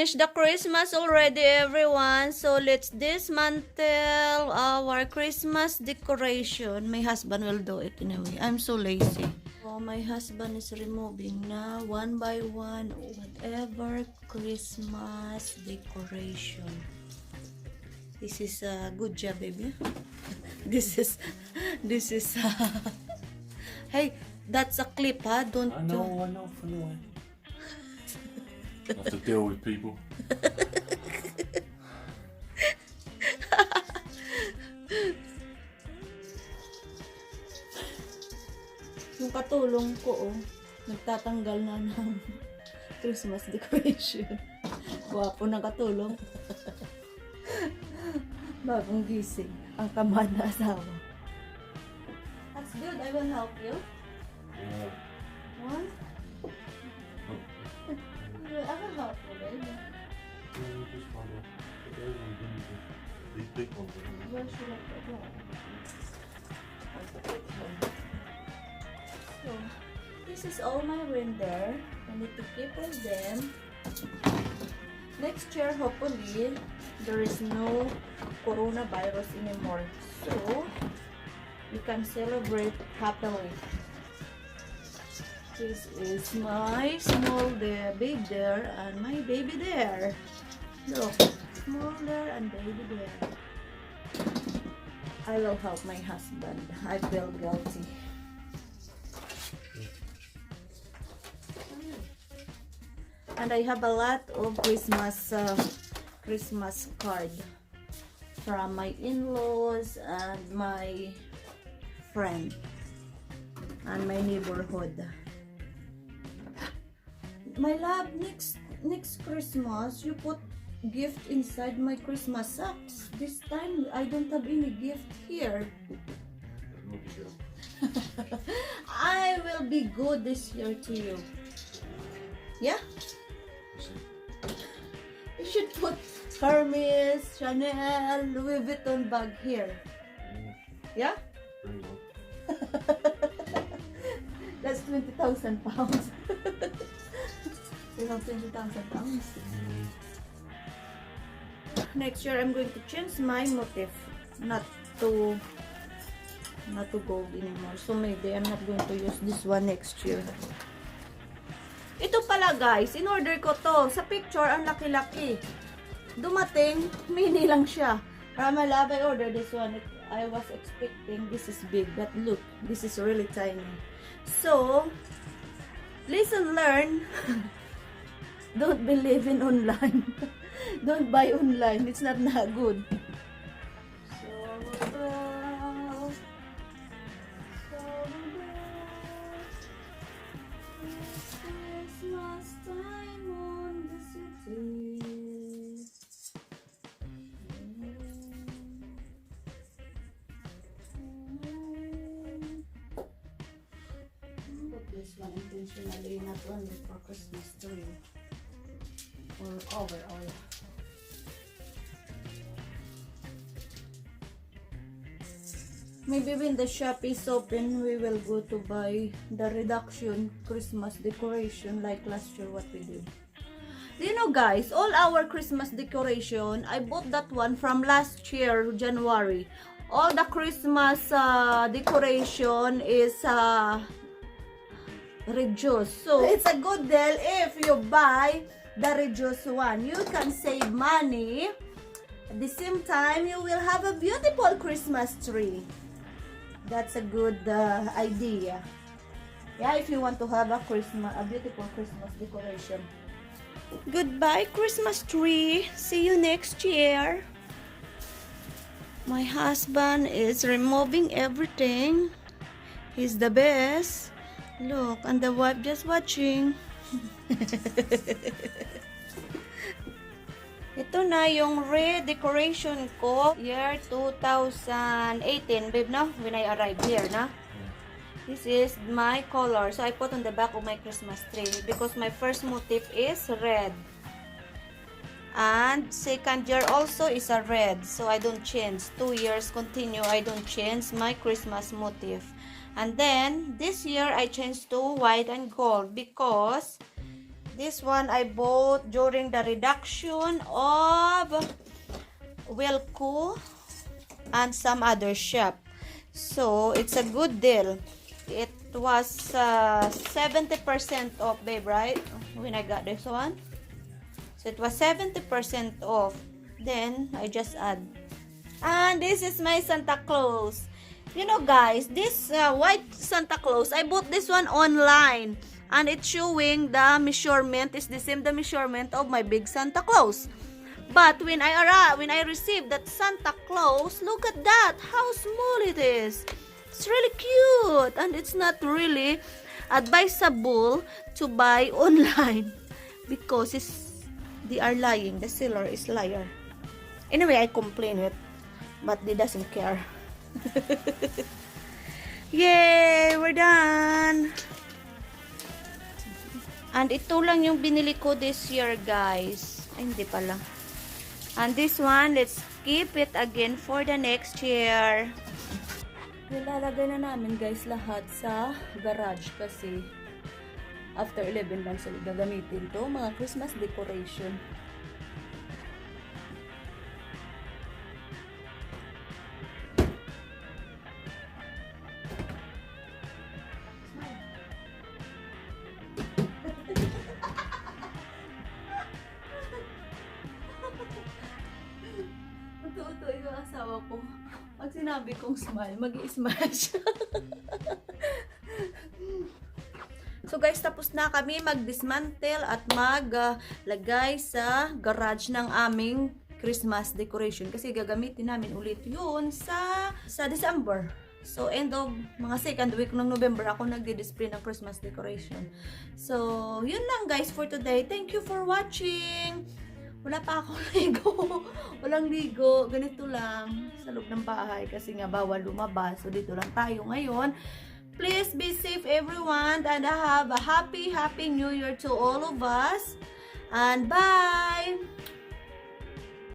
finished the Christmas already, everyone. So let's dismantle our Christmas decoration. My husband will do it anyway. I'm so lazy. Oh, my husband is removing now one by one whatever Christmas decoration. This is a good job, baby. This is hey, that's a clip, huh? Don't I know. Have to deal with people. Yung katulong ko, nagtatanggal na ng Christmas decoration. Wapo ng katulong. Bagong gising ang tamad na asawa. That's good. I will help you. Yeah. What? I will help you, baby. These big ones. Where should I put them? So, this is all my reindeer. I need to keep all them. Next year, hopefully, there is no coronavirus anymore. So, we can celebrate happily. This is my small baby there and my baby there. Look, small there and baby there. I will help my husband. I feel guilty. And I have a lot of Christmas card from my in-laws and my friend and my neighborhood. My love, next Christmas you put gift inside my Christmas socks. This time I don't have any gift here. I will be good this year to you. Yeah? You should put Hermes, Chanel, Louis Vuitton bag here. Yeah? That's 20,000 pounds. We have 20,000 pounds. Next year, I'm going to change my motif, not to gold anymore. So maybe I'm not going to use this one next year. Ito pala guys, in order ko to. Sa picture, ang laki-laki. Dumating, mini lang siya. My love, I ordered this one. I was expecting this is big, but look, this is really tiny. So, listen, learn. Don't believe in online. Don't buy online. It's not good. Christmas time on the city. Put this one intentionally, not only for Christmas tree. Or overall. Maybe when the shop is open, we will go to buy the reduction Christmas decoration like last year what we did. Do you know guys, all our Christmas decoration, I bought that one from last year, January. All the Christmas decoration is reduced. So it's a good deal if you buy the reduced one. You can save money. At the same time, you will have a beautiful Christmas tree. That's a good idea. Yeah, if you want to have a beautiful Christmas decoration. Goodbye, Christmas tree. See you next year. My husband is removing everything. He's the best. Look, and the wife just watching. Ito na yung redecoration ko year 2018, babe, no? When I arrived here, na? This is my color. So I put on the back of my Christmas tree because my first motif is red. And second year also is a red. So I don't change. 2 years continue, I don't change my Christmas motif. And then this year I changed to white and gold because This one I bought during the reduction of Wilco and some other shop. So, it's a good deal. It was 70% off, babe, right? When I got this one. So, it was 70% off. Then, I just add. And this is my Santa Claus. You know, guys, this white Santa Claus, I bought this one online. And it's showing the measurement is the same the measurement of my big Santa Claus. But when I received that Santa Claus, look at that, how small it is. It's really cute, and it's not really advisable to buy online because they are lying. The seller is liar. Anyway, I complain it, but they doesn't care. Yay, we're done. And ito lang yung binili ko this year, guys. Ay, hindi pala. And this one, let's keep it again for the next year. Nilalagay na namin, guys, lahat sa garage kasi after 11 months ulit gagamitin to. Mga Christmas decoration. Ito yung asawa ko. Pag sinabi kong smile, mag-i-smash. So guys, tapos na kami mag-dismantle at maglagay sa garage ng aming Christmas decoration. Kasi gagamitin namin ulit yun sa December. So, end of mga second week ng November, ako nagdi-display ng Christmas decoration. So, yun lang guys for today. Thank you for watching. Wala pa akong ligo. Walang ligo. Ganito lang sa loob ng bahay kasi nga bawal lumabas. So, dito lang tayo ngayon. Please be safe everyone and have a happy New Year to all of us. And bye!